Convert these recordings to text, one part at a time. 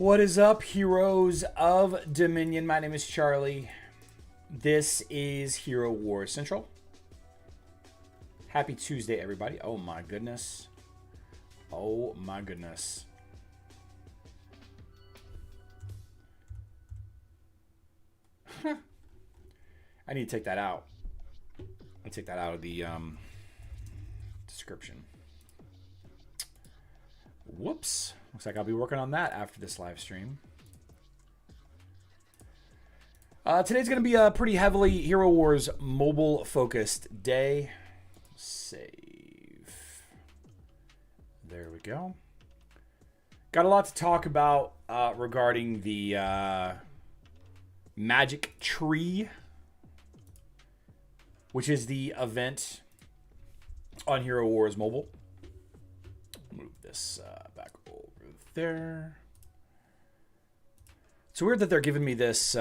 What is up, heroes of Dominion? My name is Charlie. This is Hero Wars Central. Happy Tuesday, everybody. Oh my goodness. Oh my goodness. I need to take that out. I take that out of the description. Whoops. Looks like I'll be working on that after this live stream. Today's going to be a pretty heavily Hero Wars mobile focused day. Save. There we go. Got a lot to talk about regarding the Magic Tree, which is the event on Hero Wars Mobile. Move this back over there. It's weird that they're giving me this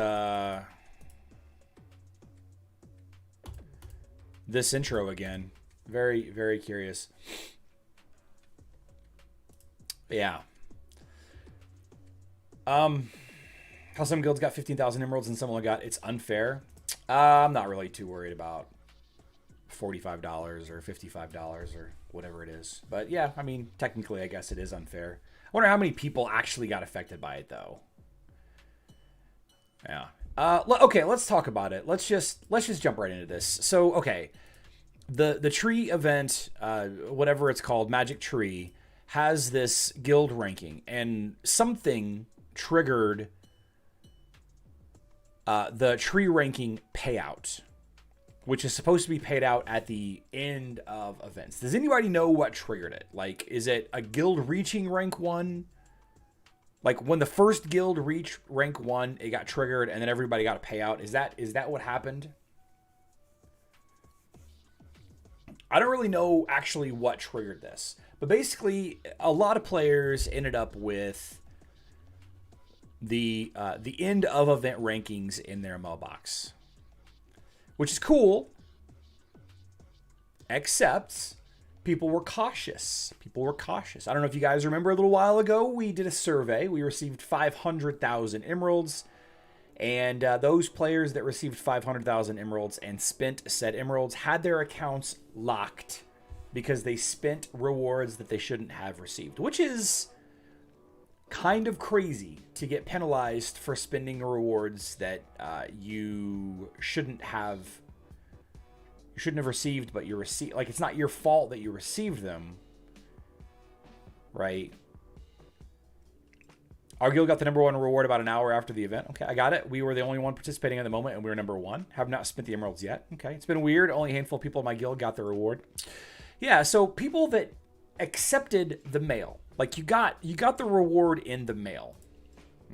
this intro again. Very, very curious. Yeah. How some guilds got 15,000 emeralds and some only got it's unfair. I'm not really too worried about $45 or $55 or whatever it is. But yeah, I mean, technically, I guess it is unfair. I wonder how many people actually got affected by it, though. Yeah. Okay, let's talk about it. Let's just jump right into this. So, okay, the tree event, whatever it's called, Magic Tree, has this guild ranking, and something triggered the tree ranking payout, which is supposed to be paid out at the end of events. Does anybody know what triggered it? Like, is it a guild reaching rank 1? Like, when the first guild reached rank 1, it got triggered, and then everybody got a payout. Is that what happened? I don't really know actually what triggered this. But basically, a lot of players ended up with the end of event rankings in their mailbox, which is cool, except people were cautious. People were cautious. I don't know if you guys remember a little while ago, we did a survey. We received 500,000 emeralds, and those players that received 500,000 emeralds and spent said emeralds had their accounts locked because they spent rewards that they shouldn't have received, which is kind of crazy to get penalized for spending rewards that you shouldn't have received, but you received. Like, it's not your fault that you received them, right? Our guild got the #1 reward about an hour after the event. Okay, I got it. We were the only one participating at the moment, and we were #1. Have not spent the emeralds yet. Okay, it's been weird. Only a handful of people in my guild got the reward. Yeah, so people that accepted the mail, like you got the reward in the mail,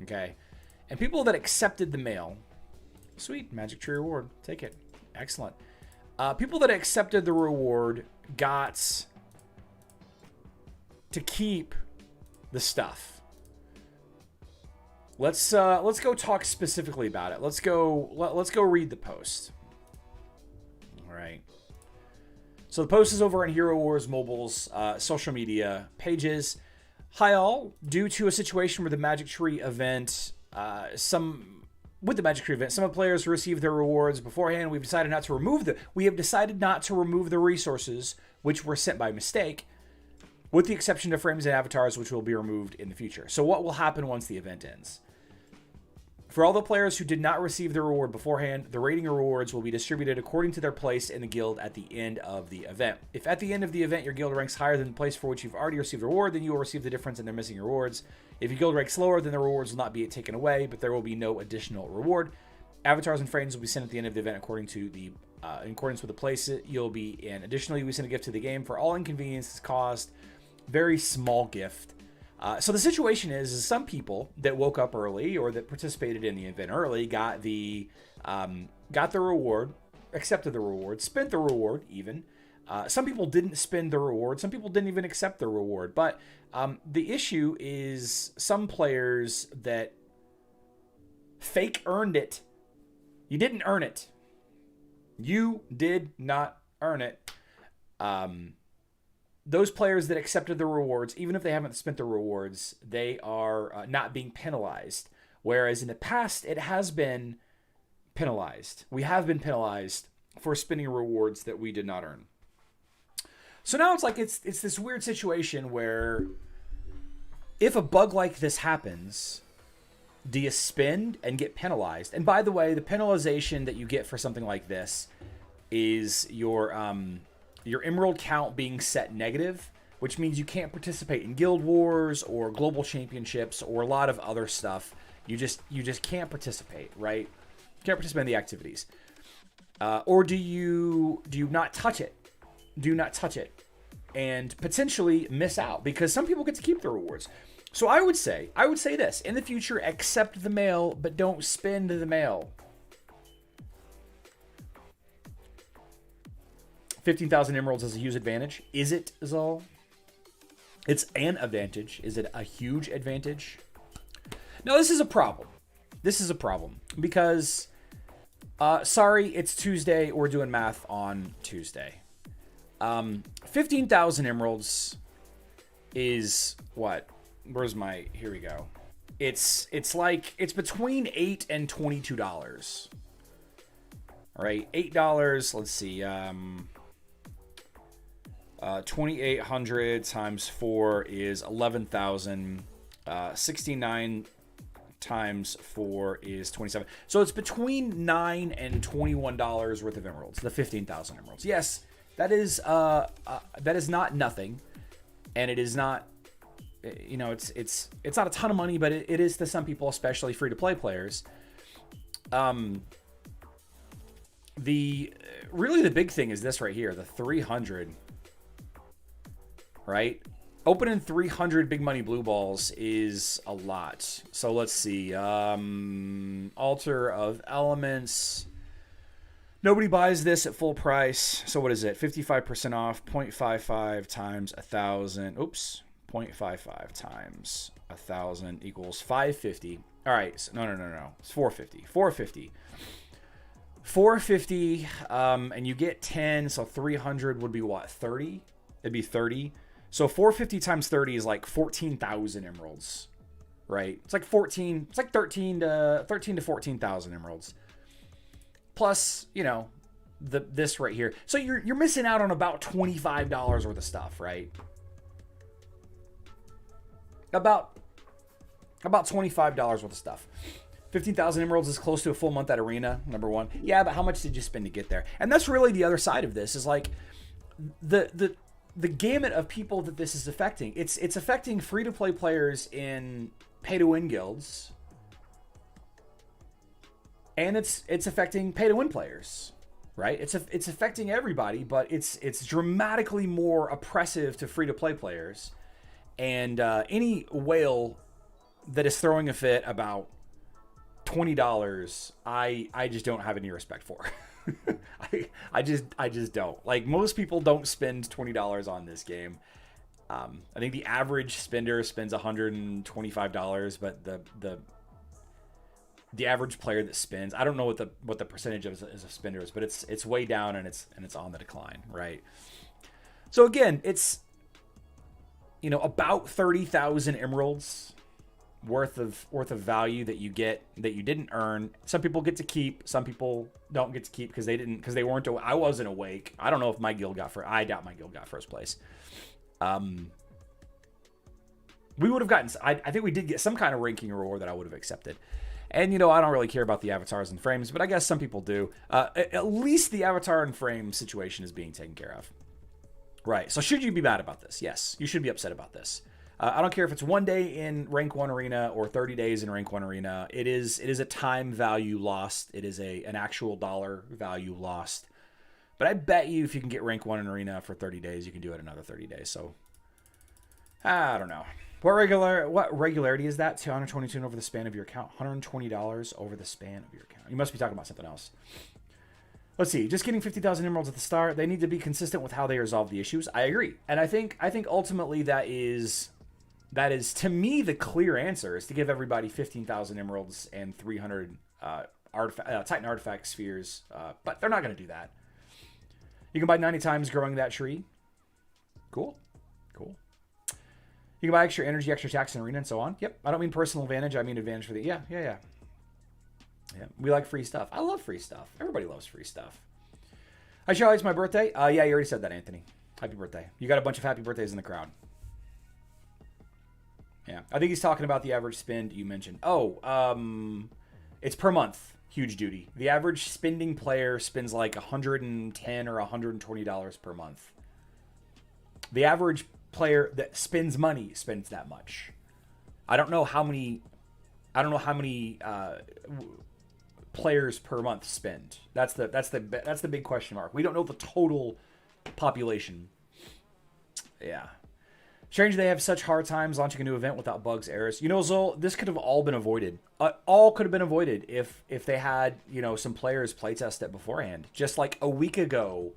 okay, and people that accepted the mail, sweet, Magic Tree reward, take it, excellent. People that accepted the reward got to keep the stuff. Let's go talk specifically about it. Let's go read the post. All right. So the post is over on Hero Wars Mobile's social media pages. Hi all. Due to a situation with the Magic Tree event, some of the players who received their rewards beforehand, we have decided not to remove the resources which were sent by mistake, with the exception of frames and avatars, which will be removed in the future. So what will happen once the event ends? For all the players who did not receive their reward beforehand, the rating rewards will be distributed according to their place in the guild at the end of the event. If at the end of the event your guild ranks higher than the place for which you've already received the reward, then you will receive the difference in their missing rewards. If your guild ranks lower, then the rewards will not be taken away, but there will be no additional reward. Avatars and frames will be sent at the end of the event according to the in accordance with the place you'll be in. Additionally, we send a gift to the game for all inconveniences caused. Very small gift. So the situation is some people that woke up early or that participated in the event early got the reward, accepted the reward, spent the reward even. Some people didn't spend the reward. Some people didn't even accept the reward. But the issue is some players that fake earned it. You didn't earn it. You did not earn it. those players that accepted the rewards, even if they haven't spent the rewards, they are not being penalized. Whereas in the past, it has been penalized. We have been penalized for spending rewards that we did not earn. So now it's like it's this weird situation where if a bug like this happens, do you spend and get penalized? And by the way, the penalization that you get for something like this is your emerald count being set negative, which means you can't participate in guild wars or global championships or a lot of other stuff. You just can't participate, right? You can't participate in the activities. Or do you not touch it? Do not touch it and potentially miss out because some people get to keep the rewards. So I would say this, in the future, accept the mail, but don't spend the mail. 15,000 emeralds is a huge advantage. Is it, Zal? It's an advantage. Is it a huge advantage? No, this is a problem. This is a problem because, sorry, it's Tuesday. We're doing math on Tuesday. 15,000 emeralds is what? Where's my, here we go. It's between $8 and $22. All right, $8, let's see. 2,800 times 4 is 11,000. 69 times 4 is 27. So it's between $9 and $21 worth of emeralds, the 15,000 emeralds. Yes, that is not nothing, and it is not, you know, it's not a ton of money, but it is to some people, especially free-to-play players. Really the big thing is this right here, the 300, right? Opening 300 big money blue balls is a lot. So let's see. Altar of Elements. Nobody buys this at full price. So what is it? 55% off. 0.55 times 1,000. Oops. 0.55 times 1,000 equals 550. All right. So, no. It's 450. 450. 450. And you get 10. So 300 would be what? 30? It'd be 30. So 450 times 30 is like 14,000 emeralds, right? It's like 13 to 14,000 emeralds. Plus, you know, this right here. So you're missing out on about $25 worth of stuff, right? About $25 worth of stuff. 15,000 emeralds is close to a full month at Arena, number one. Yeah, but how much did you spend to get there? And that's really the other side of this is like the gamut of people that this is affecting. It's affecting free-to-play players in pay-to-win guilds. And it's affecting pay-to-win players, right? It's affecting everybody, but it's dramatically more oppressive to free-to-play players. And any whale that is throwing a fit about $20, I just don't have any respect for. I just don't. Like, most people don't spend $20 on this game. I think the average spender spends $125, but the average player that spends, I don't know what the percentage of spenders, but it's way down and it's on the decline, right? So again, it's, you know, about 30,000 emeralds worth of value that you get that you didn't earn. Some people get to keep, some people don't get to keep because they weren't. I wasn't awake. I don't know if my guild got first. I doubt my guild got first place. We would have gotten. I think we did get some kind of ranking reward that I would have accepted. And you know, I don't really care about the avatars and frames, but I guess some people do. At least the avatar and frame situation is being taken care of. Right. So should you be mad about this? Yes, you should be upset about this. I don't care if it's 1 day in Rank 1 Arena or 30 days in Rank 1 Arena. It is a time value lost. It is an actual dollar value lost. But I bet you if you can get Rank 1 in Arena for 30 days, you can do it another 30 days. So, I don't know. What regularity is that? $222 over the span of your account. $120 over the span of your account. You must be talking about something else. Let's see. Just getting 50,000 emeralds at the start. They need to be consistent with how they resolve the issues. I agree. And I think ultimately that is to me the clear answer is to give everybody 15,000 emeralds and 300 Titan artifact spheres. But they're not going to do that. You can buy 90 times growing that tree. Cool. Cool. You can buy extra energy, extra tax in arena, and so on. Yep. I don't mean personal advantage. I mean advantage for the... Yeah. Yeah. We like free stuff. I love free stuff. Everybody loves free stuff. Hi, Charlie. It's my birthday. Yeah, you already said that, Anthony. Happy birthday. You got a bunch of happy birthdays in the crowd. Yeah. I think he's talking about the average spend you mentioned. Oh, it's per month. Huge duty. The average spending player spends like $110 or $120 per month. The average player that spends money spends that much. I don't know how many players per month spend. That's the big question mark. We don't know the total population. Yeah. Strange they have such hard times launching a new event without bugs, errors. You know, Zol, this could have all been avoided. All could have been avoided if they had, you know, some players playtest it beforehand. Just like a week ago,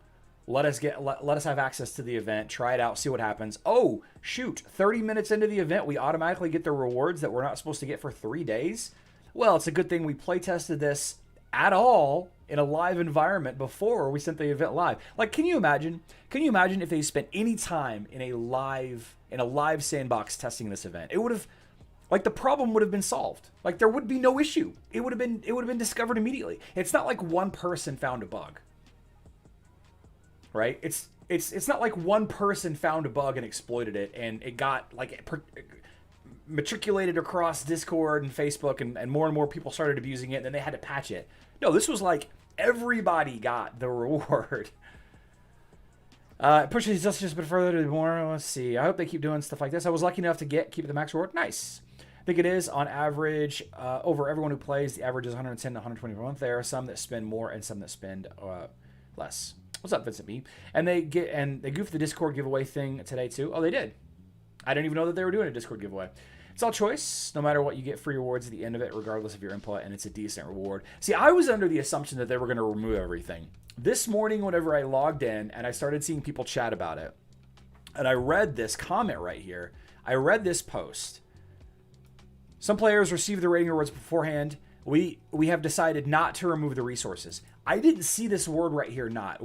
let us have access to the event, try it out, see what happens. Oh, shoot, 30 minutes into the event, we automatically get the rewards that we're not supposed to get for 3 days. Well, it's a good thing we playtested this at all in a live environment before we sent the event live. Like, can you imagine if they spent any time in a live sandbox testing this event? It would have, like, the problem would have been solved. Like, there would be no issue. It would have been discovered immediately. It's not like one person found a bug. Right? It's not like one person found a bug and exploited it and it got like matriculated across Discord and Facebook and more people started abusing it and then they had to patch it. No, this was like everybody got the reward. Pushes us just a bit further to more. Let's see. I hope they keep doing stuff like this. I was lucky enough to keep the max reward. Nice. I think it is on average over everyone who plays. The average is 110 to 120 per month. There are some that spend more and some that spend less. What's up, Vincent B? And they goofed the Discord giveaway thing today too. Oh, they did. I didn't even know that they were doing a Discord giveaway. It's all choice. No matter what, you get free rewards at the end of it, regardless of your input, and it's a decent reward. See, I was under the assumption that they were going to remove everything. This morning, whenever I logged in and I started seeing people chat about it, and I read this comment right here. I read this post. Some players receive the rating rewards beforehand. We have decided not to remove the resources. I didn't see this word right here, not.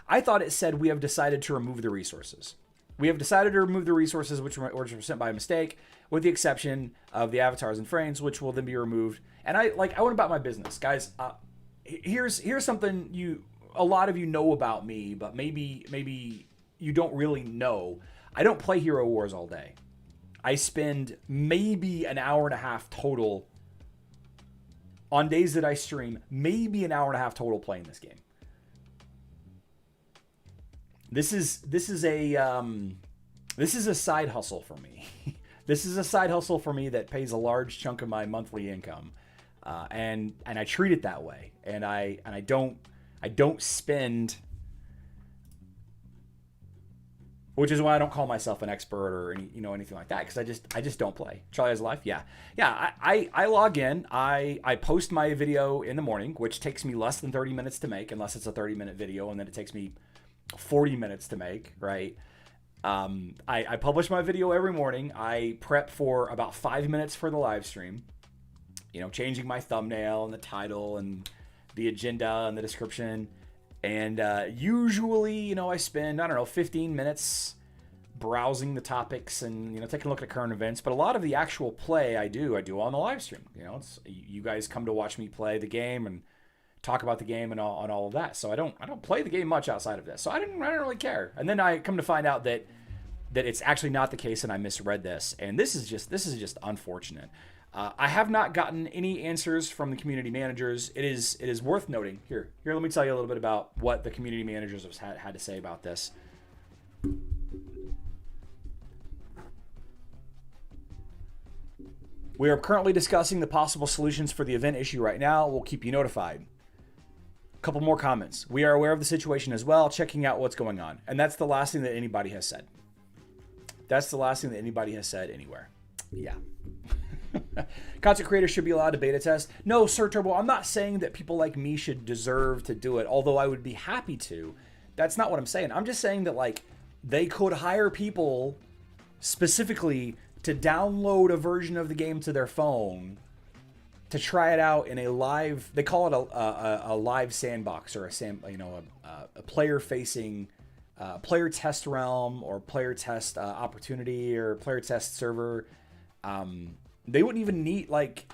I thought it said we have decided to remove the resources. We have decided to remove the resources which were sent by mistake, with the exception of the avatars and frames, which will then be removed. And I went about my business. Guys, here's something a lot of you know about me, but maybe you don't really know. I don't play Hero Wars all day. I spend maybe an hour and a half total on days that I stream, maybe an hour and a half total playing this game. This is a side hustle for me. This is a side hustle for me that pays a large chunk of my monthly income, and I treat it that way. And I don't spend, which is why I don't call myself an expert or anything like that, because I just don't play. Charlie has a life, yeah. I log in, I post my video in the morning, which takes me less than 30 minutes to make, unless it's a 30-minute video, and then it takes me 40 minutes to make, right? I publish my video every morning. I prep for about 5 minutes for the live stream, changing my thumbnail and the title and the agenda and the description. And usually, I spend, 15 minutes browsing the topics and, taking a look at current events. But a lot of the actual play I do on the live stream. It's you guys come to watch me play the game and talk about the game and all of that. So I don't play the game much outside of this. So I don't really care. And then I come to find out that it's actually not the case and I misread this. And this is just unfortunate. I have not gotten any answers from the community managers. It is worth noting. Here, let me tell you a little bit about what the community managers have had to say about this. We are currently discussing the possible solutions for the event issue right now. We'll keep you notified. A couple more comments. We are aware of the situation as well, checking out what's going on. And that's the last thing that anybody has said. That's the last thing that anybody has said anywhere. Yeah. Content creators should be allowed to beta test. No, Sir Turbo, I'm not saying that people like me should deserve to do it, although I would be happy to. That's not what I'm saying. I'm just saying that, they could hire people specifically to download a version of the game to their phone to try it out in a live, they call it a live sandbox or a player-facing player test realm or player test opportunity or player test server, they wouldn't even need, like,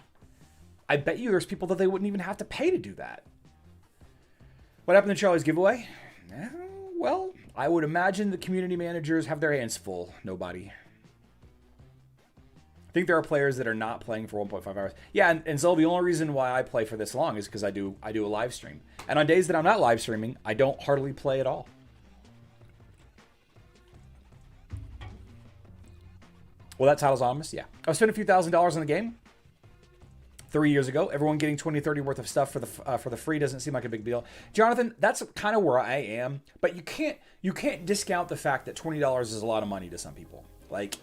I bet you there's people that they wouldn't even have to pay to do that. What happened to Charlie's giveaway? Well, I would imagine the community managers have their hands full. Nobody. I think there are players that are not playing for 1.5 hours. Yeah, and so the only reason why I play for this long is because I do a live stream. And on days that I'm not live streaming, I don't hardly play at all. Well, that title's ominous. Yeah. I spent a few $1,000s on the game 3 years ago. Everyone getting 20, 30 worth of stuff for the free doesn't seem like a big deal. Jonathan, that's kind of where I am, but you can't discount the fact that $20 is a lot of money to some people. Like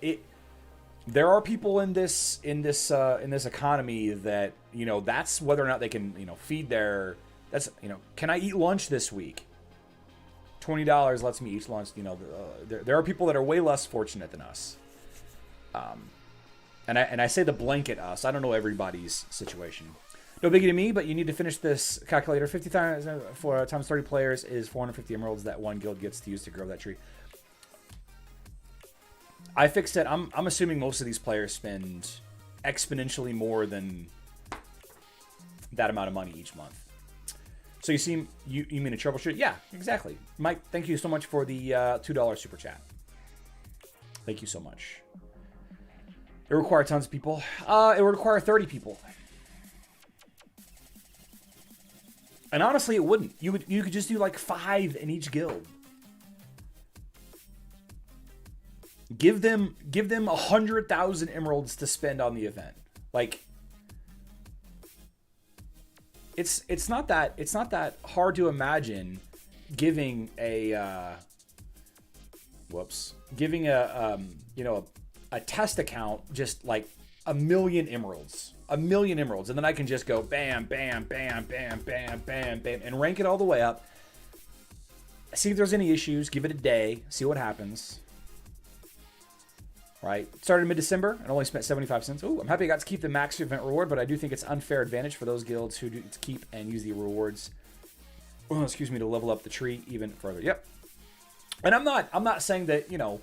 there are people in this economy that, you know, that's whether or not they can, you know, feed their, that's, you know, can I eat lunch this week? $20 lets me eat lunch. You know, there are people that are way less fortunate than us. And I say the blanket us. I don't know everybody's situation. No biggie to me, but you need to finish this calculator. 50 times for times 30 players is 450 emeralds that one guild gets to use to grow that tree. I fixed it. I'm assuming most of these players spend exponentially more than that amount of money each month. So you mean a troubleshoot? Yeah, exactly. Mike, thank you so much for the $2 super chat. Thank you so much. It would require tons of people. It would require 30 people. And honestly, it wouldn't. You could just do like 5 in each guild. Give them 100,000 emeralds to spend on the event. Like, it's not that hard to imagine giving a a test account just like 1,000,000 emeralds. 1,000,000 emeralds. And then I can just go bam, bam, bam, bam, bam, bam, bam, and rank it all the way up. See if there's any issues. Give it a day. See what happens. Right? Started in mid-December and only spent 75 cents. Ooh, I'm happy I got to keep the max event reward, but I do think it's unfair advantage for those guilds who do keep and use the rewards. Oh, excuse me, to level up the tree even further. Yep. And I'm not saying that, you know,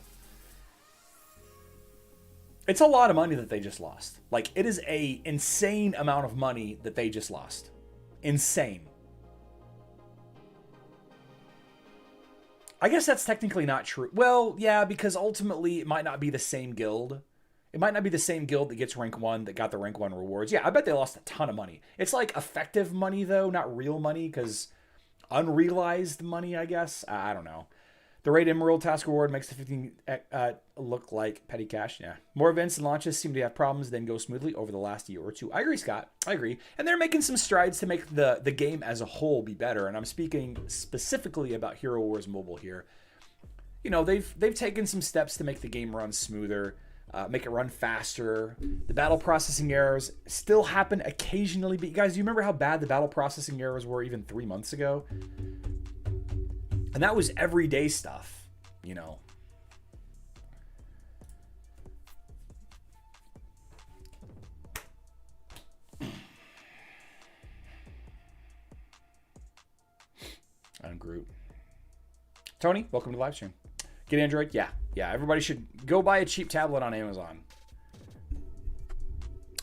it's a lot of money that they just lost. Like, it is a insane amount of money that they just lost. Insane. I guess that's technically not true. Well, yeah, because ultimately it might not be the same guild. It might not be the same guild that gets rank 1 that got the rank 1 rewards. Yeah, I bet they lost a ton of money. It's like effective money, though, not real money, because unrealized money, I guess. I don't know. The raid emerald task reward makes the 15 look like petty cash. Yeah. More events and launches seem to have problems than go smoothly over the last year or two. I agree, Scott. I agree. And they're making some strides to make the game as a whole be better. And I'm speaking specifically about Hero Wars Mobile here. You know, they've taken some steps to make the game run smoother, make it run faster. The battle processing errors still happen occasionally. But you guys, do you remember how bad the battle processing errors were even 3 months ago? And that was everyday stuff, you know. I'm Groot. Tony, welcome to the live stream. Get Android? Yeah. Everybody should go buy a cheap tablet on Amazon,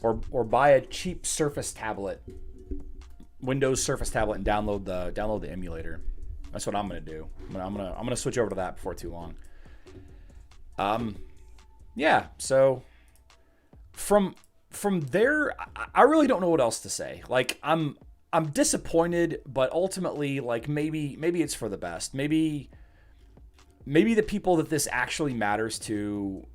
or buy a cheap Surface tablet, Windows Surface tablet, and download the emulator. That's what I'm gonna do. I'm gonna switch over to that before too long. Yeah. So from there, I really don't know what else to say. Like, I'm disappointed, but ultimately, like, maybe it's for the best. Maybe the people that this actually matters to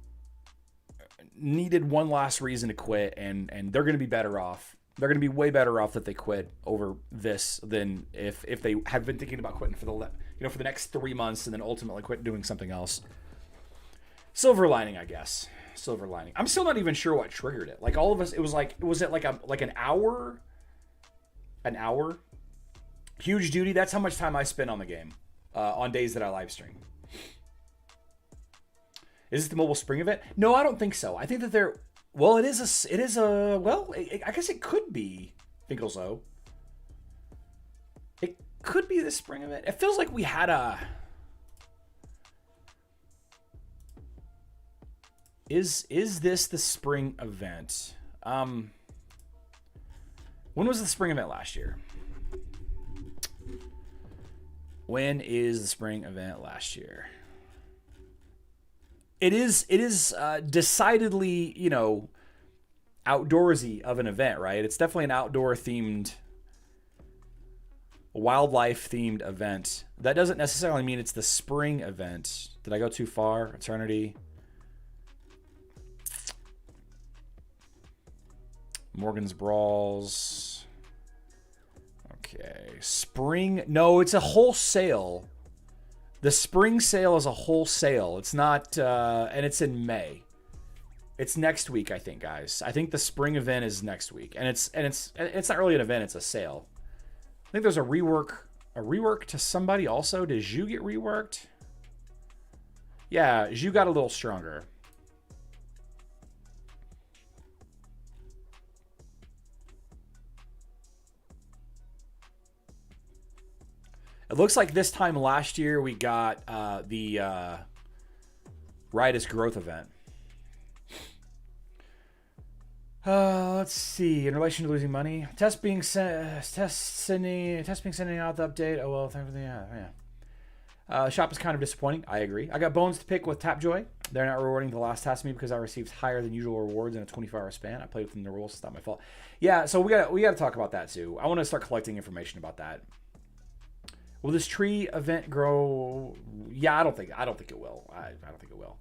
needed one last reason to quit, and they're gonna be better off. They're going to be way better off that they quit over this than if they have been thinking about quitting for the next 3 months and then ultimately quit doing something else. Silver lining, I guess. Silver lining. I'm still not even sure what triggered it. Like, all of us, was it like an hour? An hour? Huge duty. That's how much time I spend on the game on days that I live stream. Is this the mobile spring event? No, I don't think so. I think that they're... Well, I guess it could be. I think so. It could be the spring event. It feels like we had a... Is this the spring event? When was the spring event last year? When is the spring event last year? It is decidedly, you know, outdoorsy of an event, right? It's definitely an outdoor themed, wildlife themed event. That doesn't necessarily mean it's the spring event. Did I go too far? Eternity. Morgan's Brawls. Okay. Spring. No, it's a wholesale. The spring sale is a wholesale. It's not, and it's in May. It's next week, I think, guys. I think the spring event is next week, and it's not really an event. It's a sale. I think there's a rework to somebody also. Did Zhu get reworked? Yeah, Zhu got a little stronger. It looks like this time last year we got the Riotous Growth event. Let's see. In relation to losing money, test being sending out the update. Oh well, thankfully, yeah. Shop is kind of disappointing. I agree. I got bones to pick with TapJoy. They're not rewarding the last task me because I received higher than usual rewards in a 24-hour span. I played within the rules. It's not my fault. Yeah, so we got to talk about that too. I want to start collecting information about that. Will this tree event grow? Yeah, I don't think it will. I don't think it will.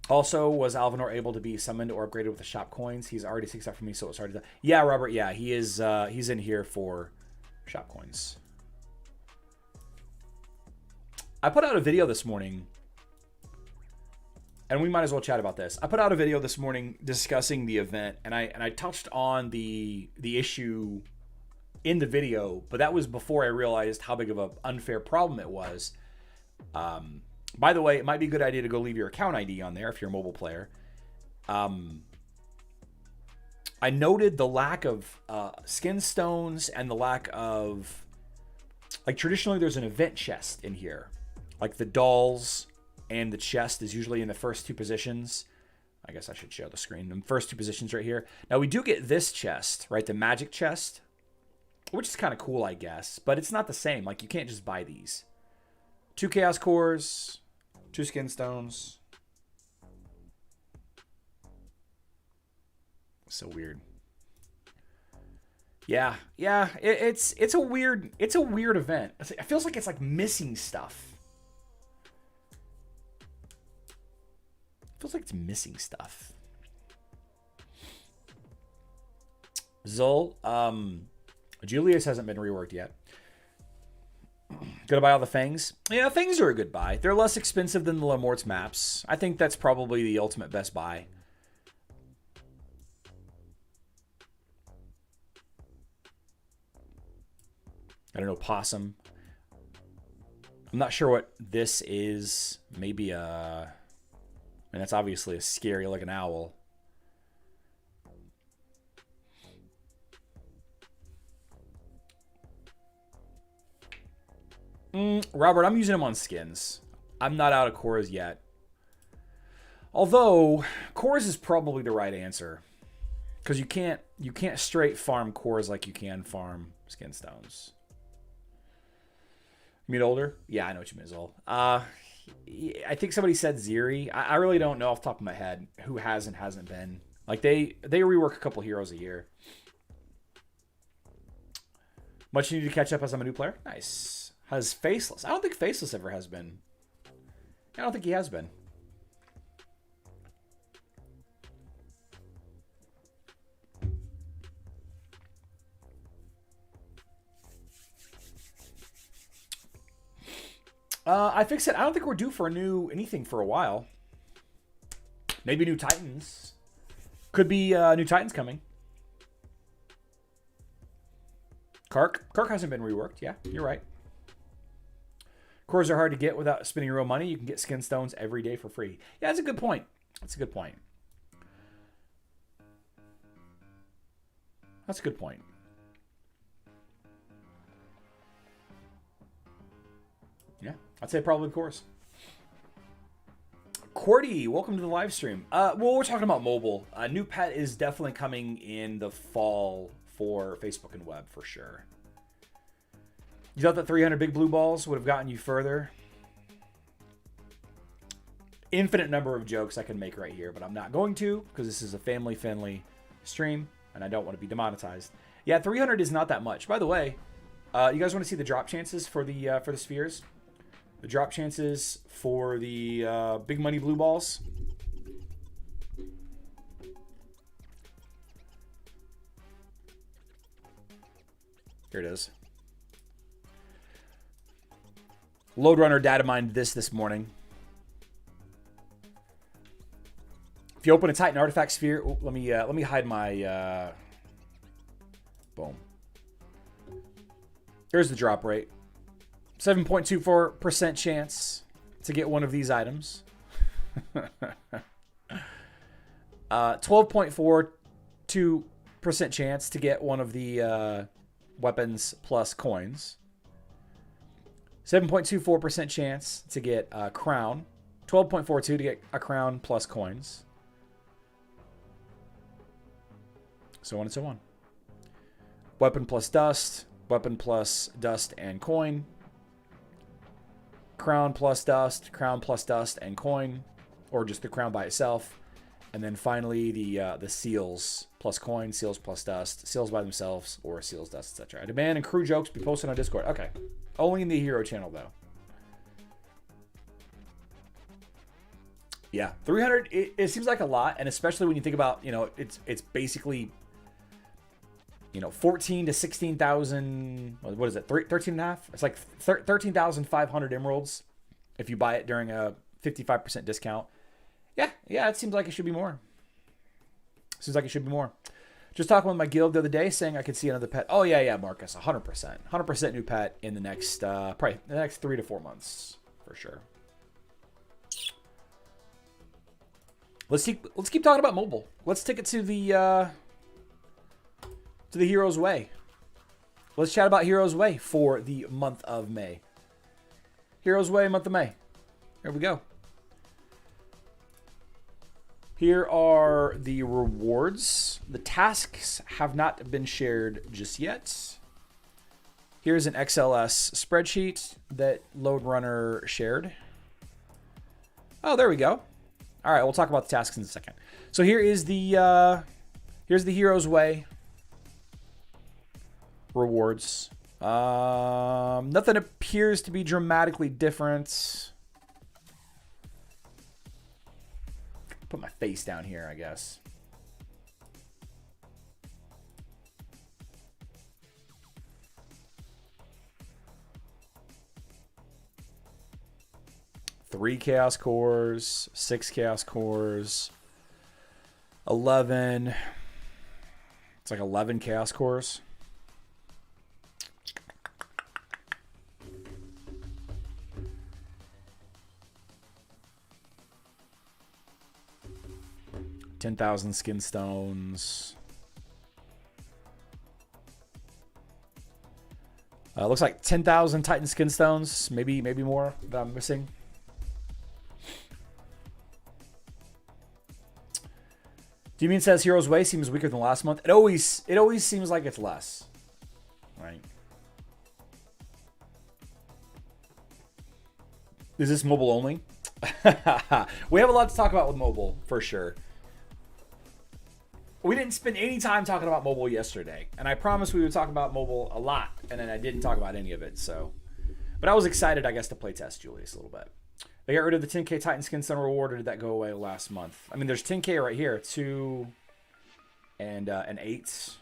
Also, was Alvinor able to be summoned or upgraded with the shop coins? He's already 6 up for me, so it's hard to. Yeah, Robert. Yeah, he is. He's in here for shop coins. I put out a video this morning, and we might as well chat about this. I put out a video this morning discussing the event, and I touched on the issue in the video, but that was before I realized how big of an unfair problem it was. By the way, it might be a good idea to go leave your account ID on there if you're a mobile player. I noted the lack of skin stones and the lack of, like, traditionally there's an event chest in here. Like the dolls and the chest is usually in the first 2 positions. I guess I should show the screen. The first 2 positions right here. Now we do get this chest, right? The magic chest, which is kind of cool, I guess, but it's not the same. Like, you can't just buy these. 2 chaos cores, 2 skin stones. So weird. Yeah. It's a weird event. It feels like it's like missing stuff. Feels like it's missing stuff. Zol, Julius hasn't been reworked yet. Gonna buy all the Fangs? Yeah, Fangs are a good buy. They're less expensive than the Lamort's maps. I think that's probably the ultimate best buy. I don't know, Possum. I'm not sure what this is. Maybe a... And that's obviously a scary looking owl. Robert, I'm using them on skins. I'm not out of cores yet. Although, cores is probably the right answer. Because you can't straight farm cores like you can farm skin stones. You mean older? Yeah, I know what you mean, Zol. I think somebody said Ziri. I really don't know off the top of my head who has and hasn't been. Like, they rework a couple heroes a year. Much you need to catch up as I'm a new player? Nice. Has Faceless. I don't think Faceless ever has been. I don't think he has been. I fixed it. I don't think we're due for anything for a while. Maybe new Titans. Could be new Titans coming. Kark hasn't been reworked. Yeah, you're right. Cores are hard to get without spending real money. You can get skin stones every day for free. Yeah, that's a good point. That's a good point. That's a good point. Yeah, I'd say probably cores. Cordy, welcome to the live stream. Well, we're talking about mobile. New pet is definitely coming in the fall for Facebook and web for sure. You thought that 300 big blue balls would have gotten you further? Infinite number of jokes I can make right here, but I'm not going to because this is a family-friendly stream and I don't want to be demonetized. Yeah, 300 is not that much. By the way, you guys want to see the drop chances for the spheres? The drop chances for the big money blue balls. Here it is. Load Runner data mined this morning. If you open a Titan artifact sphere, let me hide my boom. Here's the drop rate. 7.24% chance to get one of these items. 12.42% chance to get one of the weapons plus coins. 7.24% chance to get a crown. 12.42 to get a crown plus coins. So on and so on. Weapon plus dust and coin. Crown plus dust and coin, or just the crown by itself. And then finally the seals plus coin, seals plus dust, seals by themselves, or seals, dust, etc. I demand and crew jokes be posted on Discord. Okay. Only in the hero channel though. Yeah, 300, it seems like a lot, and especially when you think about, you know, it's basically, you know, 14 to 16,000, what is it, 13 and a half? It's like 13,500 emeralds if you buy it during a 55% discount. Yeah, it seems like it should be more. Seems like it should be more. Just talking with my guild the other day, saying I could see another pet. Oh, yeah, Marcus, 100%. 100% new pet in the next, probably the next 3 to 4 months, for sure. Let's keep talking about mobile. Let's take it to the Hero's Way. Let's chat about Hero's Way for the month of May. Hero's Way, month of May. Here we go. Here are the rewards. The tasks have not been shared just yet. Here's an XLS spreadsheet that Load Runner shared. Oh, there we go. All right, we'll talk about the tasks in a second. So here is the here's the Hero's Way rewards. Nothing appears to be dramatically different. Put my face down here, I guess. Three chaos cores, 6 chaos cores, 11. It's like 11 chaos cores. $10,000 skin stones. Looks like 10,000 Titan skin stones, maybe more that I'm missing. Do you mean says Hero's Way seems weaker than last month? It always seems like it's less, right? Is this mobile only? We have a lot to talk about with mobile for sure. We didn't spend any time talking about mobile yesterday, and I promised we would talk about mobile a lot, and then I didn't talk about any of it. So, but I was excited, I guess, to play test Julius a little bit. They got rid of the 10K Titan Skin Stone reward, or did that go away last month? I mean, there's 10K right here, 2 and an 8. There's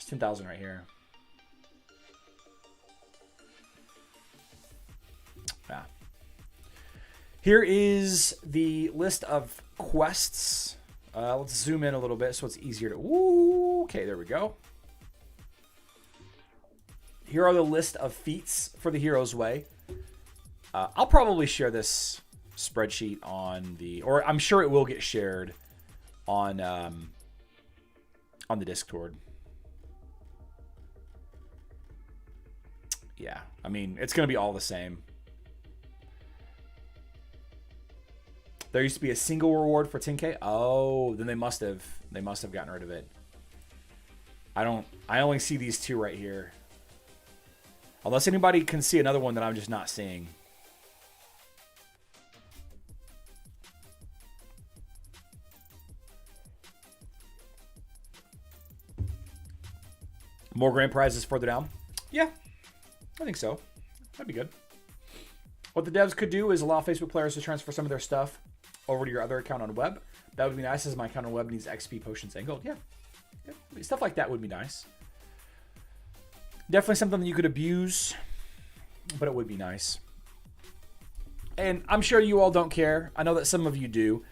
10,000 right here. Yeah. Here is the list of quests. Let's zoom in a little bit so it's easier to... Ooh, okay, there we go. Here are the list of feats for the Hero's Way. I'll probably share this spreadsheet on the... Or I'm sure it will get shared on the Discord. Yeah, I mean, it's going to be all the same. There used to be a single reward for 10K. Oh, then they must have gotten rid of it. I only see these two right here. Unless anybody can see another one that I'm just not seeing. More grand prizes further down? Yeah, I think so. That'd be good. What the devs could do is allow Facebook players to transfer some of their stuff over to your other account on web. That would be nice, as my account on web needs XP, potions, and gold. Yeah. Stuff like that would be nice. Definitely something that you could abuse, but it would be nice. And I'm sure you all don't care. I know that some of you do.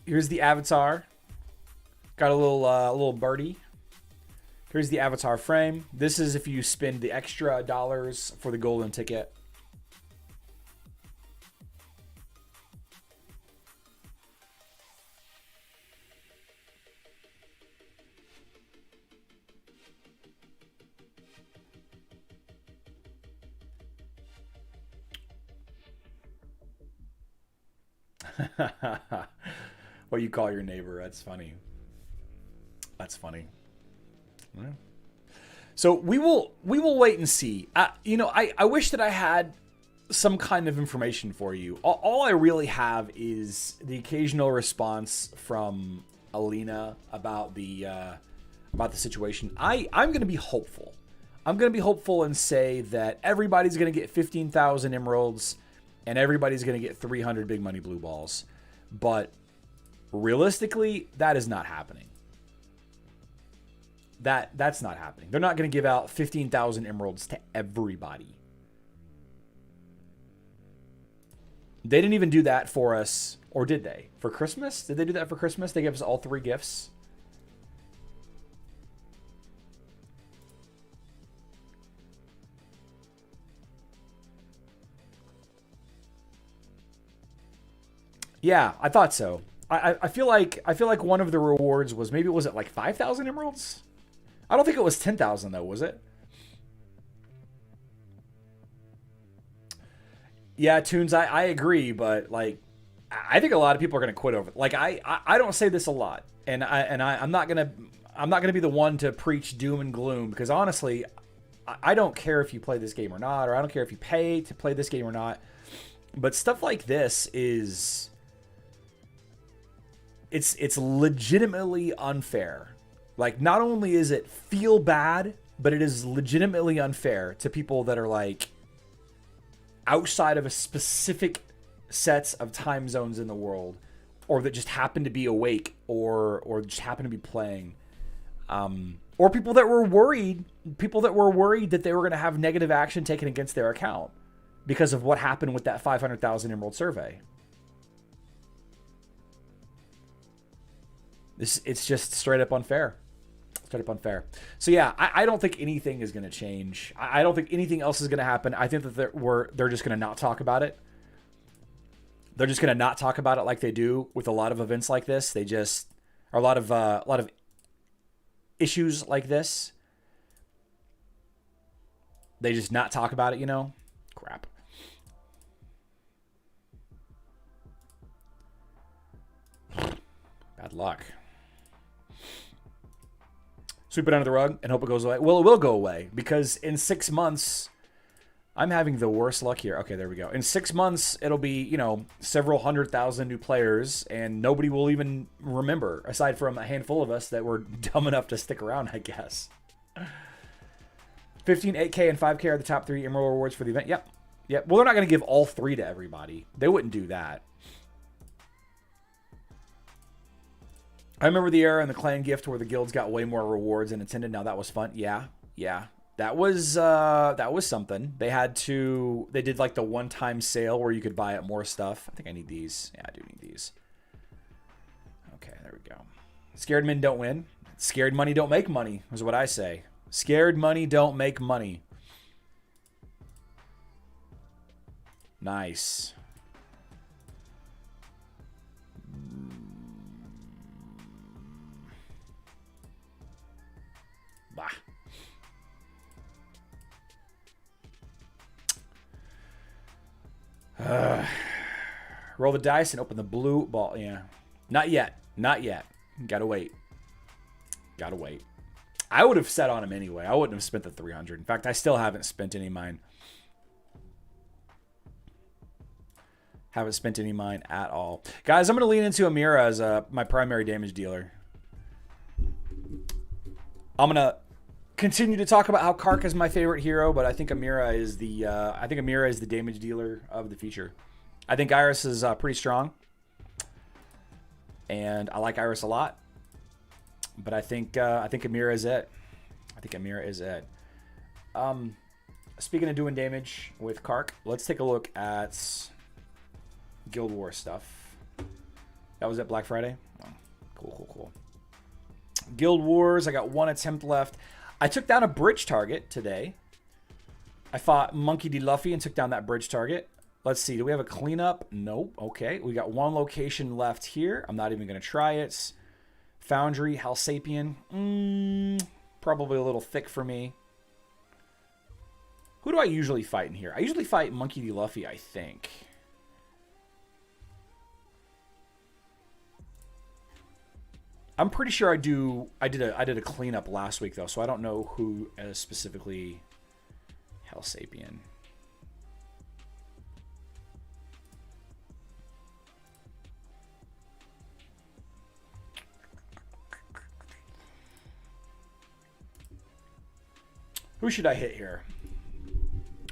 Here's the avatar. Got a little birdie. Here's the avatar frame. This is if you spend the extra dollars for the golden ticket. What you call your neighbor. That's funny. That's funny. Yeah. So we will wait and see. I wish that I had some kind of information for you. All I really have is the occasional response from Alina about the situation. I'm going to be hopeful. I'm going to be hopeful and say that everybody's going to get 15,000 emeralds and everybody's going to get 300 big money blue balls. But realistically, that is not happening. That's not happening. They're not going to give out 15,000 emeralds to everybody. They didn't even do that for us, or did they? For Christmas? Did they do that for Christmas? They gave us all 3 gifts. Yeah, I thought so. I feel like one of the rewards was, maybe, was it like 5,000 emeralds? I don't think it was 10,000 though, was it? Yeah, Tunes, I agree, but like, I think a lot of people are gonna quit over it. Like, I don't say this a lot, and I'm not gonna be the one to preach doom and gloom, because honestly, I don't care if you play this game or not, or I don't care if you pay to play this game or not. But stuff like this is, it's legitimately unfair. Like, not only is it feel bad, but it is legitimately unfair to people that are like outside of a specific sets of time zones in the world, or that just happen to be awake, or just happen to be playing, or people that were worried that they were going to have negative action taken against their account because of what happened with that 500,000 emerald survey. It's just straight up unfair. Straight up unfair. So yeah, I don't think anything is going to change. I don't think anything else is going to happen. I think that they're just going to not talk about it. They're just going to not talk about it like they do with a lot of events like this. They just are a lot of issues like this. They just not talk about it, you know? Crap. Bad luck. Sweep it under the rug and hope it goes away. Well, it will go away, because in 6 months, I'm having the worst luck here. Okay, there we go. In 6 months, it'll be, you know, several 100,000 new players, and nobody will even remember, aside from a handful of us that were dumb enough to stick around, I guess. 15, 8K, and 5K are the top 3 emerald rewards for the event. Yep. Yep. Well, they're not going to give all 3 to everybody. They wouldn't do that. I remember the era in the clan gift where the guilds got way more rewards than intended. Now that was fun. Yeah. That was something. They did like the one-time sale where you could buy up more stuff. I think I need these. Yeah, I do need these. Okay, there we go. Scared men don't win. Scared money don't make money, is what I say. Scared money don't make money. Nice. Roll the dice and open the blue ball. Yeah. Not yet. Not yet. Gotta wait. Gotta wait. I would have set on him anyway. I wouldn't have spent the 300. In fact, I still haven't spent any of mine. Haven't spent any of mine at all. Guys, I'm going to lean into Amira as my primary damage dealer. I'm going to continue to talk about how Kark is my favorite hero, but I think Amira is the damage dealer of the feature. I think Iris is pretty strong, and I like Iris a lot. But I think Amira is it. I think Amira is it. Speaking of doing damage with Kark, let's take a look at Guild Wars stuff. That was at Black Friday. Oh, cool. Guild Wars. I got one attempt left. I took down a bridge target today. I fought Monkey D. Luffy and took down that bridge target. Let's see. Do we have a cleanup? Nope. Okay. We got one location left here. I'm not even going to try it. Foundry, Halsapian. Probably a little thick for me. Who do I usually fight in here? I usually fight Monkey D. Luffy, I think. I'm pretty sure I did a cleanup last week though, so I don't know who specifically Halsapian. Who should I hit here?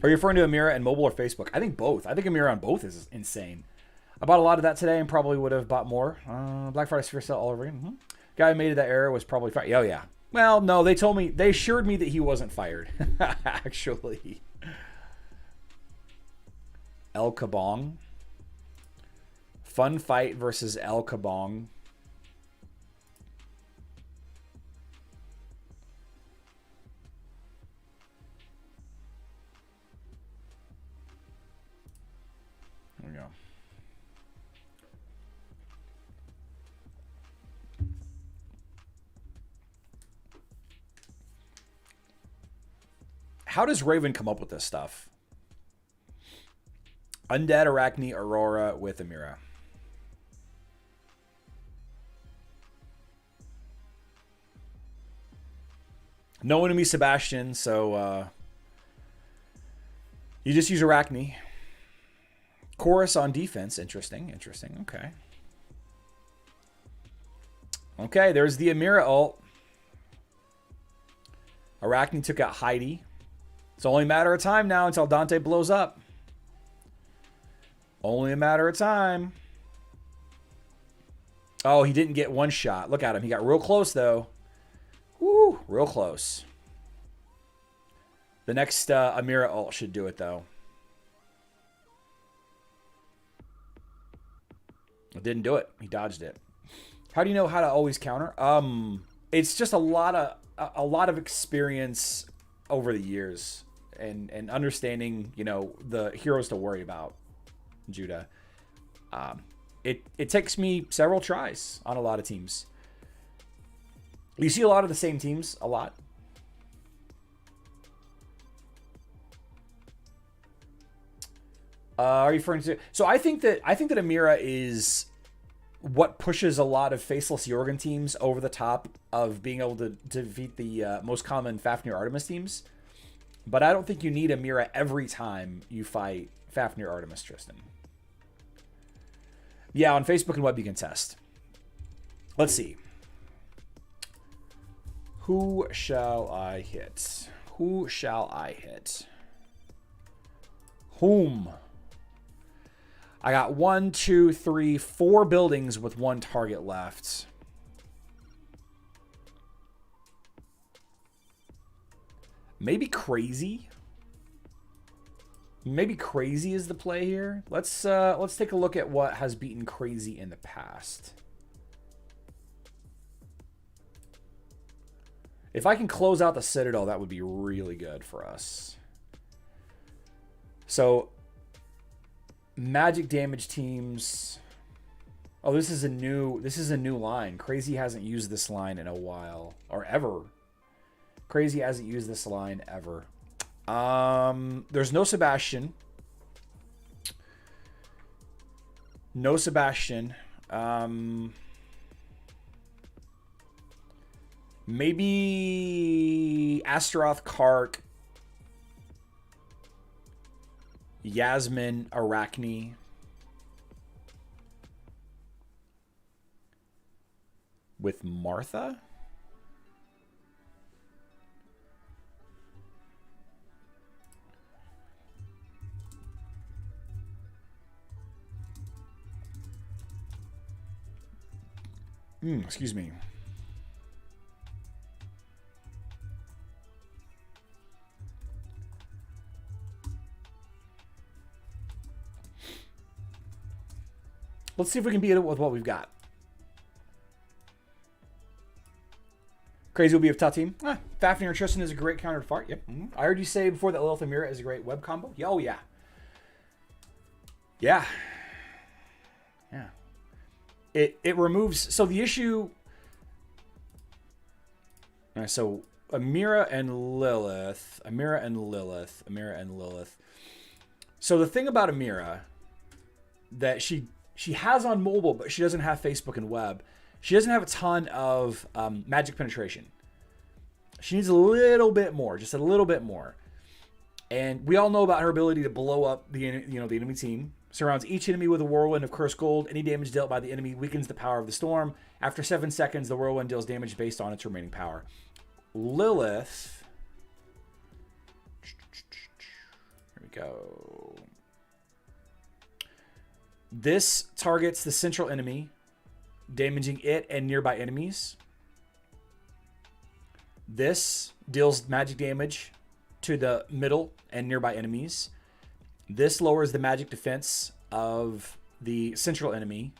Are you referring to Amira and mobile or Facebook? I think both. I think Amira on both is insane. I bought a lot of that today and probably would have bought more. Black Friday Sphere sale all over again. Guy who made that error was probably fired. Oh, yeah. Well, no, they assured me that he wasn't fired. Actually. El Kabong. Fun fight versus El Kabong. There we go. How does Raven come up with this stuff? Undead, Arachne, Aurora with Amira. No enemy Sebastian, so you just use Arachne. Chorus on defense. Interesting. Okay. Okay, there's the Amira ult. Arachne took out Heidi. It's only a matter of time now until Dante blows up. Only a matter of time. Oh, he didn't get one shot. Look at him. He got real close, though. Woo, real close. The next Amira ult should do it, though. It didn't do it. He dodged it. How do you know how to always counter? It's just a lot of experience over the years and understanding, you know, the heroes to worry about. Judah. It takes me several tries on a lot of teams. You see a lot of the same teams a lot. Are you referring to? So I think that Amira is what pushes a lot of faceless Jorgen teams over the top of being able to defeat the most common Fafnir Artemis teams. But I don't think you need Amira every time you fight Fafnir Artemis, Tristan. Yeah, on Facebook and web you can test. Let's see. Who shall I hit? Who shall I hit? Whom? I got 1, 2, 3, 4 buildings with 1 target left. Maybe Crazy. Maybe Crazy is the play here. Let's take a look at what has beaten Crazy in the past. If I can close out the Citadel, that would be really good for us. So, magic damage teams. Oh, this is a new line. Crazy hasn't used this line in a while, or ever. Crazy hasn't used this line ever. There's no Sebastian. No Sebastian. Maybe Astaroth, Kark, Yasmin, Arachne. With Martha? Excuse me. Let's see if we can beat it with what we've got. Crazy will be of Tatim. Fafnir and Tristan is a great counter to Fart. Yep. I heard you say before that Lilith Amira is a great web combo. Yeah, oh, yeah. Yeah. Yeah. It removes... So the issue... So Amira and Lilith. Amira and Lilith. Amira and Lilith. So the thing about Amira that she has on mobile, but she doesn't have Facebook and web. She doesn't have a ton of magic penetration. She needs a little bit more, just a little bit more. And we all know about her ability to blow up the enemy team. Surrounds each enemy with a whirlwind of cursed gold. Any damage dealt by the enemy weakens the power of the storm. After 7 seconds, the whirlwind deals damage based on its remaining power. Lilith. Here we go. This targets the central enemy, damaging it and nearby enemies. This deals magic damage to the middle and nearby enemies. This lowers the magic defense of the central enemy.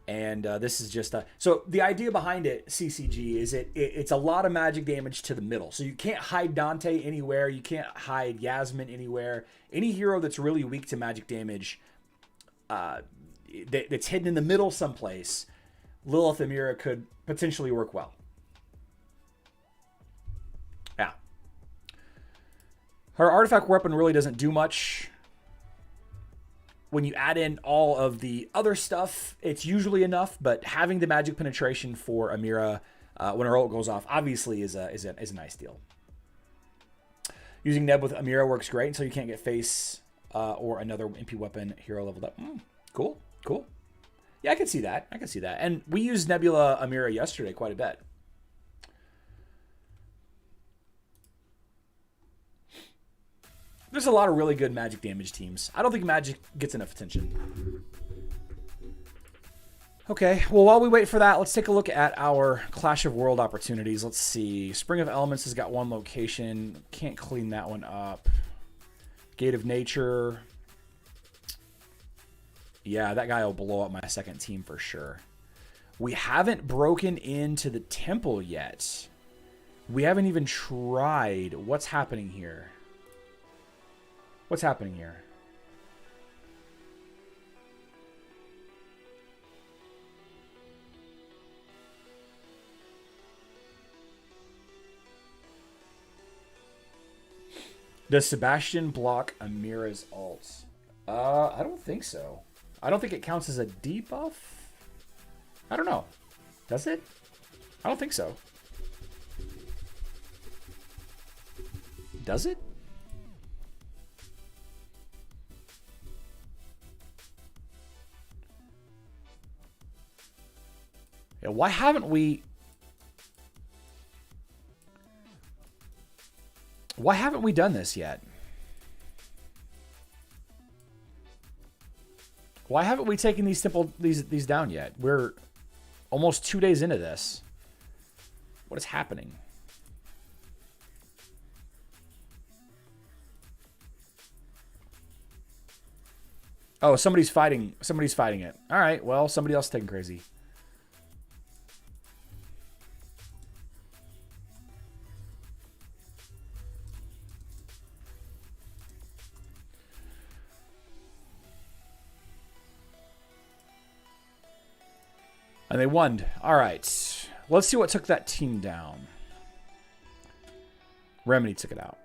And this is just... so the idea behind it, CCG, is it's a lot of magic damage to the middle. So you can't hide Dante anywhere. You can't hide Yasmin anywhere. Any hero that's really weak to magic damage... that's hidden in the middle someplace, Lilith Amira could potentially work well. Yeah. Her artifact weapon really doesn't do much. When you add in all of the other stuff, it's usually enough, but having the magic penetration for Amira when her ult goes off obviously is a nice deal. Using Neb with Amira works great until you can't get face or another MP weapon hero leveled up. Cool. Cool. Yeah, I can see that. I can see that. And we used Nebula Amira yesterday quite a bit. There's a lot of really good magic damage teams. I don't think magic gets enough attention. Okay, well, while we wait for that, let's take a look at our Clash of World opportunities. Let's see. Spring of Elements has got one location. Can't clean that one up. Gate of Nature. Yeah, that guy will blow up my second team for sure. We haven't broken into the temple yet. We haven't even tried. What's happening here? What's happening here? Does Sebastian block Amira's ult? I don't think so. I don't think it counts as a debuff. I don't know. Does it? I don't think so. Does it? Yeah, why haven't we... Why haven't we done this yet? Why haven't we taken these down yet? We're almost 2 days into this. What is happening? Oh, somebody's fighting it. All right, well, somebody else is taking crazy. And they won. All right. Let's see what took that team down. Remedy took it out.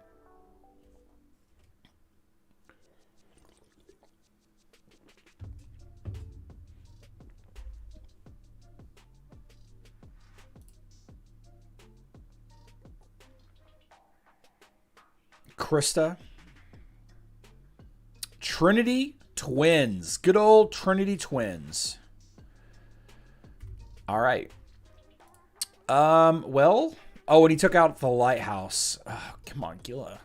Krista. Trinity Twins. Good old Trinity Twins. All right. Well. Oh, and he took out the Lighthouse. Oh, come on, Gilla.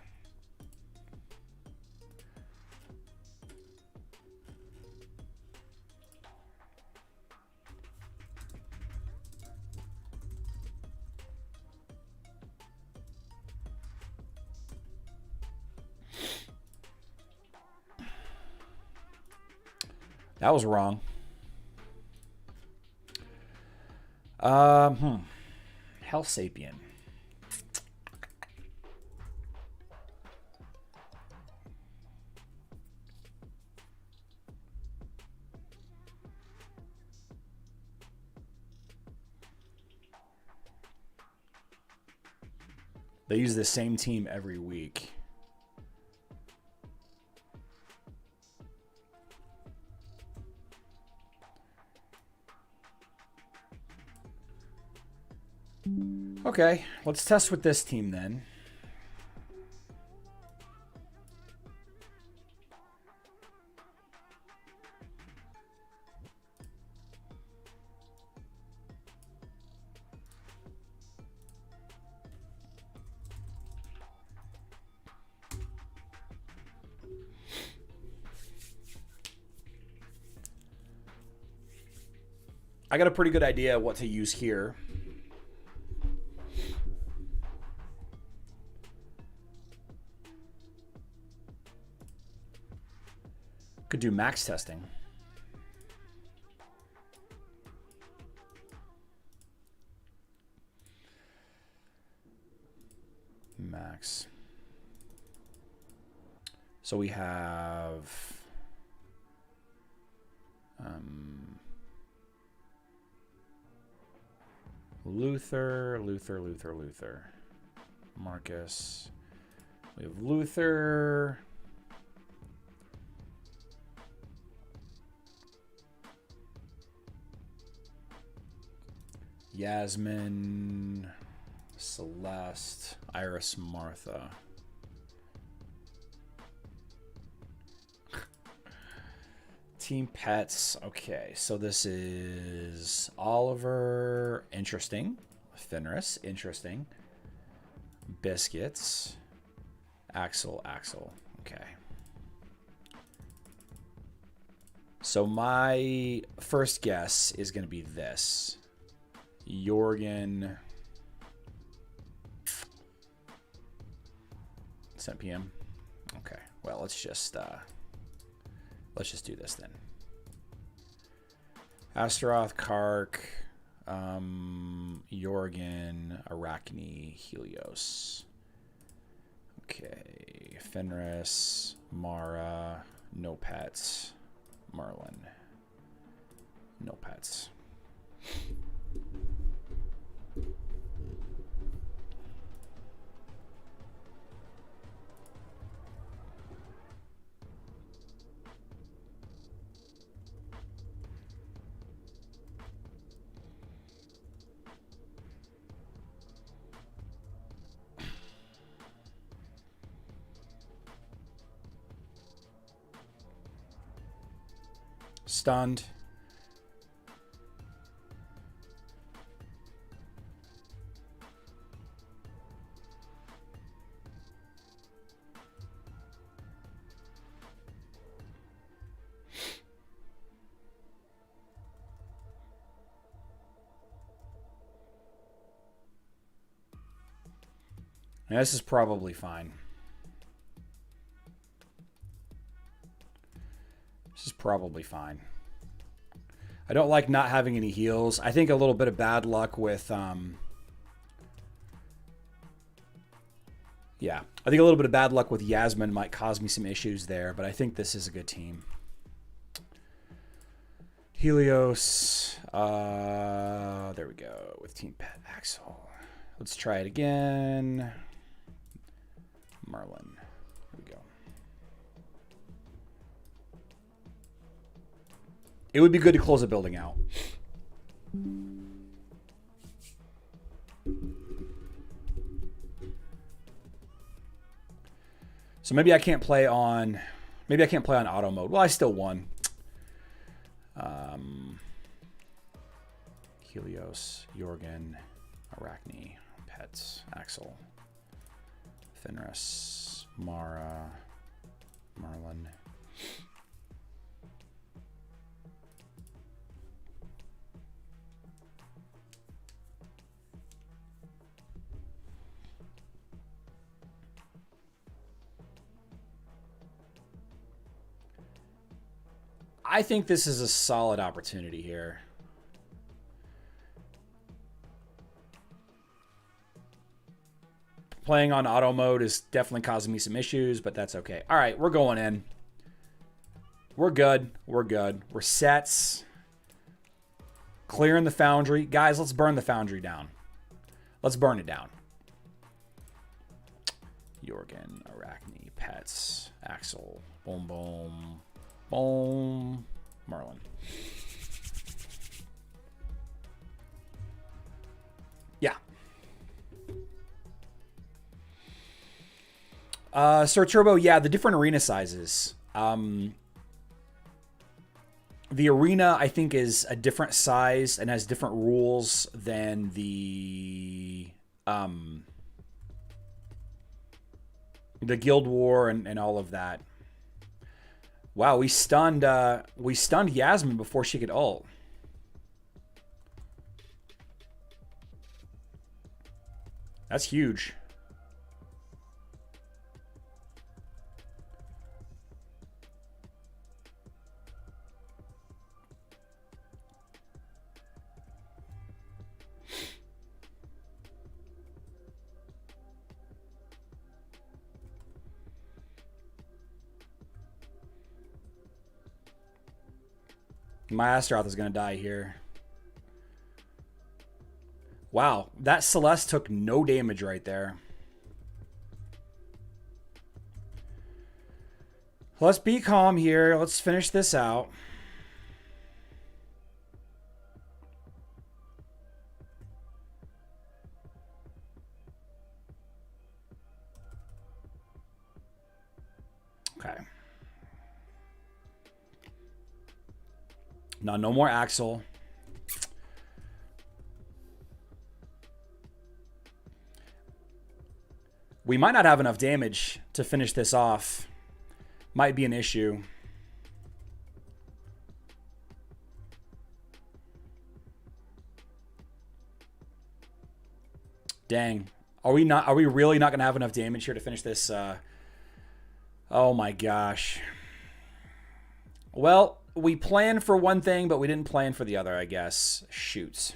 That was wrong. Hell Sapien. They use the same team every week. Okay, let's test with this team then. I got a pretty good idea what to use here. Could do max testing. Max. So we have Luther. Marcus. We have Luther. Yasmin, Celeste, Iris, Martha. Team Pets. Okay, so this is Oliver. Interesting. Fenris. Interesting. Biscuits. Axel. Okay. So my first guess is going to be this. Jorgen. 7 p.m. Okay. Well, let's just do this then. Astaroth, Kark, Jorgen, Arachne, Helios. Okay. Fenris, Mara, no pets. Merlin. No pets. Stunned. Now, this is probably fine. This is probably fine. I don't like not having any heals. I think a little bit of bad luck with, yeah. I think a little bit of bad luck with Yasmin might cause me some issues there, but I think this is a good team. Helios. There we go with Team Pet Axel. Let's try it again. Merlin. Here we go. It would be good to close a building out. So maybe I can't play on auto mode. Well, I still won. Helios, Jorgen, Arachne, Pets, Axel, Fenris, Mara, Merlin. I think this is a solid opportunity here. Playing on auto mode is definitely causing me some issues, but that's okay. All right, we're going in. We're good. We're good. We're sets. Clearing the foundry. Guys, let's burn the foundry down. Let's burn it down. Jorgen, Arachne, Pets, Axel, boom, boom, boom, Merlin. Yeah. Sir Turbo, yeah, the different arena sizes. The arena, I think, is a different size and has different rules than the Guild War and all of that. Wow, we stunned Yasmin before she could ult. That's huge. My Astaroth is going to die here. Wow, that Celeste took no damage right there. Let's be calm here. Let's finish this out. Okay. Now, no more Axel. We might not have enough damage to finish this off. Might be an issue. Dang. Are we really not going to have enough damage here to finish this? Oh my gosh. Well, we planned for one thing, but we didn't plan for the other, I guess. Shoots.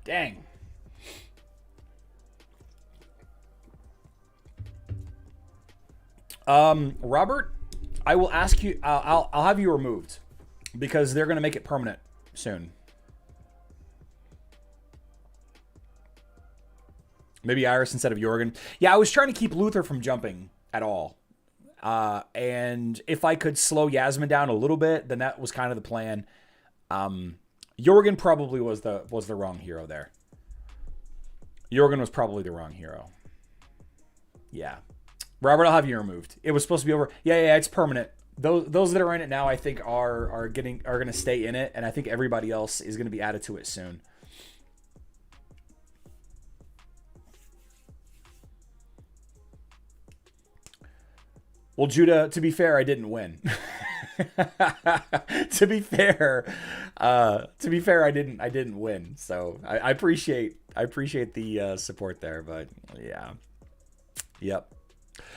Dang. Robert, I will ask you, I'll have you removed because they're going to make it permanent soon. Maybe Iris instead of Jorgen. Yeah, I was trying to keep Luther from jumping at all. And if I could slow Yasmin down a little bit, then that was kind of the plan. Jorgen probably was the wrong hero there. Jorgen was probably the wrong hero. Yeah. Robert, I'll have you removed. It was supposed to be over. Yeah, it's permanent. Those that are in it now, I think, are going to stay in it, and I think everybody else is going to be added to it soon. Well, Judah, to be fair, I didn't win. To be fair, I didn't win. So I appreciate the support there, but yeah, yep.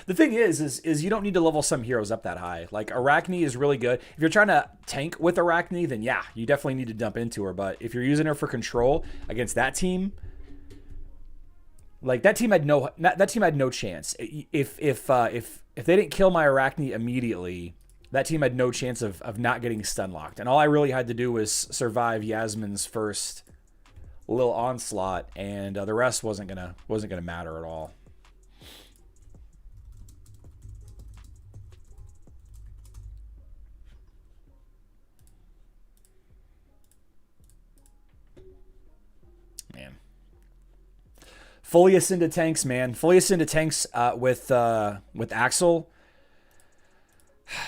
The thing is you don't need to level some heroes up that high. Like Arachne is really good. If you're trying to tank with Arachne, then yeah, you definitely need to dump into her. But if you're using her for control against that team, like that team had no chance. If they didn't kill my Arachne immediately, that team had no chance of not getting stun locked. And all I really had to do was survive Yasmin's first little onslaught, and the rest wasn't gonna matter at all. Fully ascended tanks, man. Fully ascended tanks with Axel,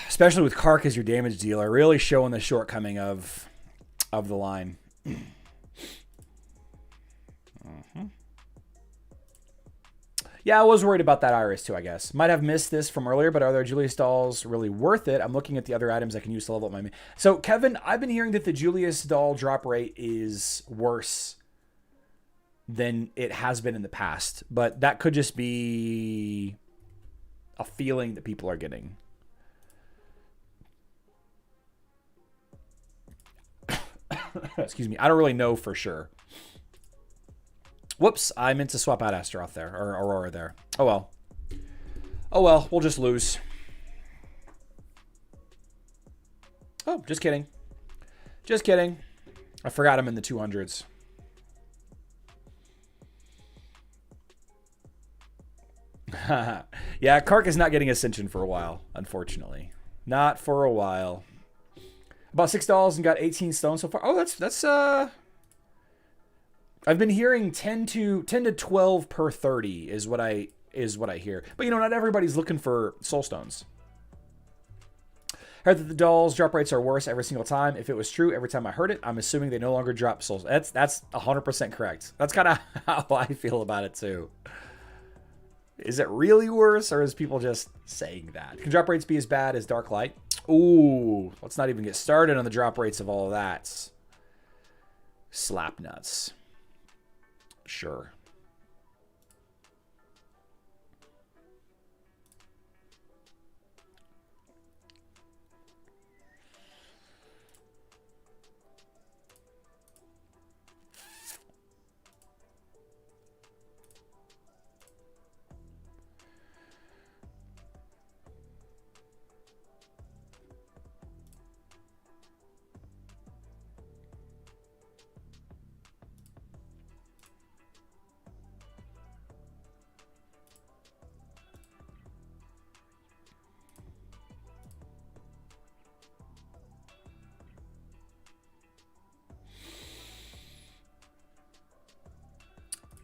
especially with Kark as your damage dealer, really showing the shortcoming of the line. Yeah, I was worried about that Iris too, I guess. Might have missed this from earlier, but are there Julius dolls really worth it? I'm looking at the other items I can use to level up my... So, Kevin, I've been hearing that the Julius doll drop rate is worse than it has been in the past. But that could just be a feeling that people are getting. Excuse me. I don't really know for sure. Whoops, I meant to swap out Astaroth there, or Aurora there. Oh well. Oh well, we'll just lose. Oh, just kidding. Just kidding. I forgot I'm in the 200s. Yeah, Kark is not getting Ascension for a while, unfortunately. Not for a while. About $6 and got 18 stones so far. Oh, that's I've been hearing 10 to 12 per 30 is what I hear. But you know, not everybody's looking for soul stones. Heard that the dolls drop rates are worse every single time. If it was true every time I heard it, I'm assuming they no longer drop souls. That's 100% correct. That's kind of how I feel about it too. Is it really worse, or is people just saying that? Can drop rates be as bad as Dark Light? Ooh, let's not even get started on the drop rates of all of that. Slap nuts. Sure.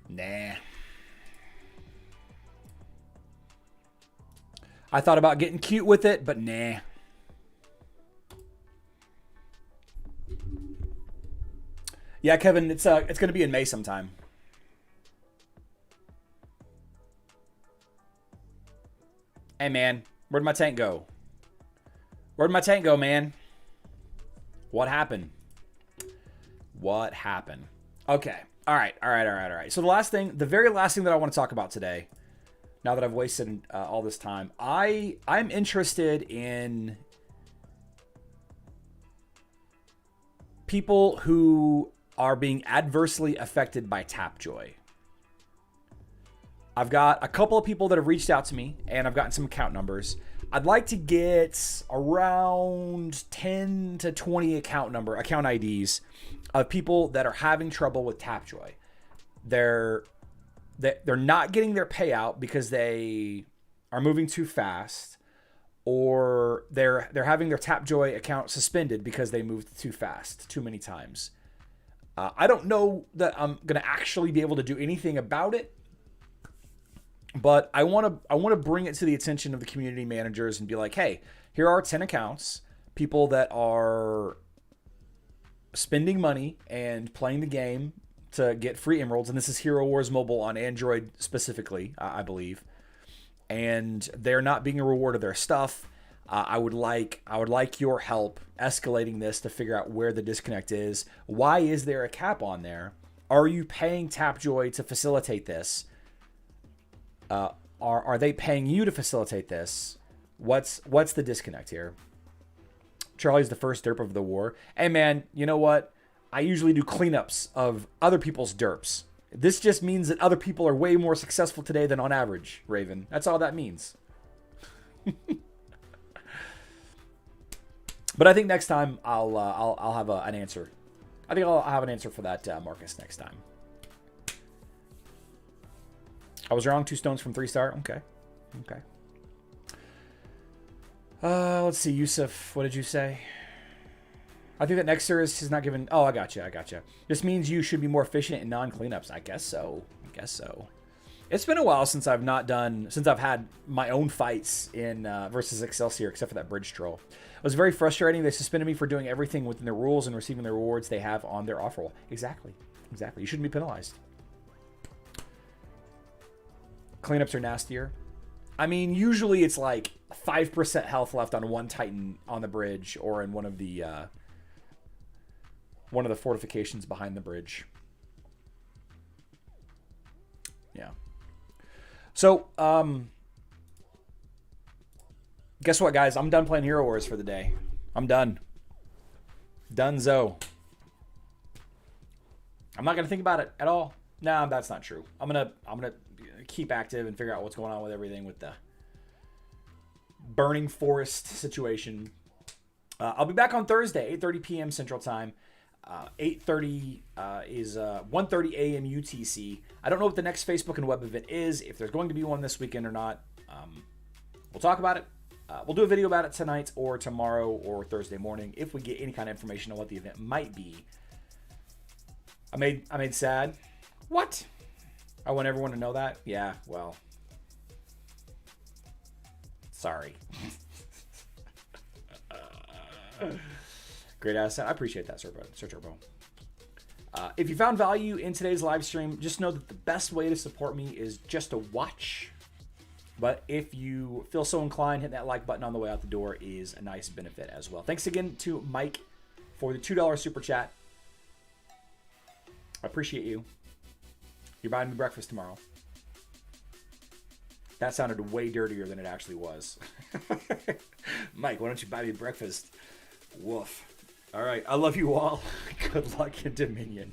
Nah. I thought about getting cute with it, but nah. Yeah, Kevin, it's going to be in May sometime. Hey, man, where'd my tank go? Where'd my tank go, man? What happened? What happened? Okay. All right. So the very last thing that I want to talk about today, now that I've wasted all this time, I'm interested in people who are being adversely affected by TapJoy. I've got a couple of people that have reached out to me, and I've gotten some account numbers. I'd like to get around 10 to 20 account IDs of people that are having trouble with TapJoy. They're not getting their payout because they are moving too fast, or they're having their TapJoy account suspended because they moved too fast too many times. I don't know that I'm going to actually be able to do anything about it, but I want to bring it to the attention of the community managers and be like, hey, here are 10 accounts, people that are spending money and playing the game to get free emeralds, and this is Hero Wars Mobile on Android specifically, I believe, and they're not being rewarded their stuff. I would like your help escalating this to figure out where the disconnect is. Why is there a cap on there? Are you paying TapJoy to facilitate this? Are they paying you to facilitate this? What's the disconnect here? Charlie's the first derp of the war. Hey man, you know what? I usually do cleanups of other people's derps. This just means that other people are way more successful today than on average, Raven. That's all that means. But I think next time I'll have an answer. I think I'll have an answer for that, Marcus, next time. I was wrong. 2 stones from 3-star. Okay. Let's see, Yusuf. What did you say? I think that next service is not given. Oh, I gotcha. This means you should be more efficient in non-cleanups. I guess so. It's been a while since I've had my own fights in versus Excelsior, except for that bridge troll. It was very frustrating. They suspended me for doing everything within their rules and receiving the rewards they have on their offer roll. Exactly. You shouldn't be penalized. Cleanups are nastier. I mean, usually it's like 5% health left on one Titan on the bridge or in one of the fortifications behind the bridge. Yeah. So, guess what, guys? I'm done playing Hero Wars for the day. I'm done. Donezo. I'm not gonna think about it at all. No, that's not true. I'm gonna keep active and figure out what's going on with everything with the burning forest situation. I'll be back on Thursday, 8:30 p.m. Central Time. 8:30 is 1:30 a.m. UTC. I don't know what the next Facebook and web event is, if there's going to be one this weekend or not. We'll talk about it. We'll do a video about it tonight or tomorrow or Thursday morning if we get any kind of information on what the event might be. I made sad. What? I want everyone to know that? Yeah, well. Sorry. Great asset. I appreciate that, Sir Turbo. If you found value in today's live stream, just know that the best way to support me is just to watch. But if you feel so inclined, hitting that like button on the way out the door is a nice benefit as well. Thanks again to Mike for the $2 super chat. I appreciate you. You're buying me breakfast tomorrow. That sounded way dirtier than it actually was. Mike, why don't you buy me breakfast? Woof. All right. I love you all. Good luck in Dominion.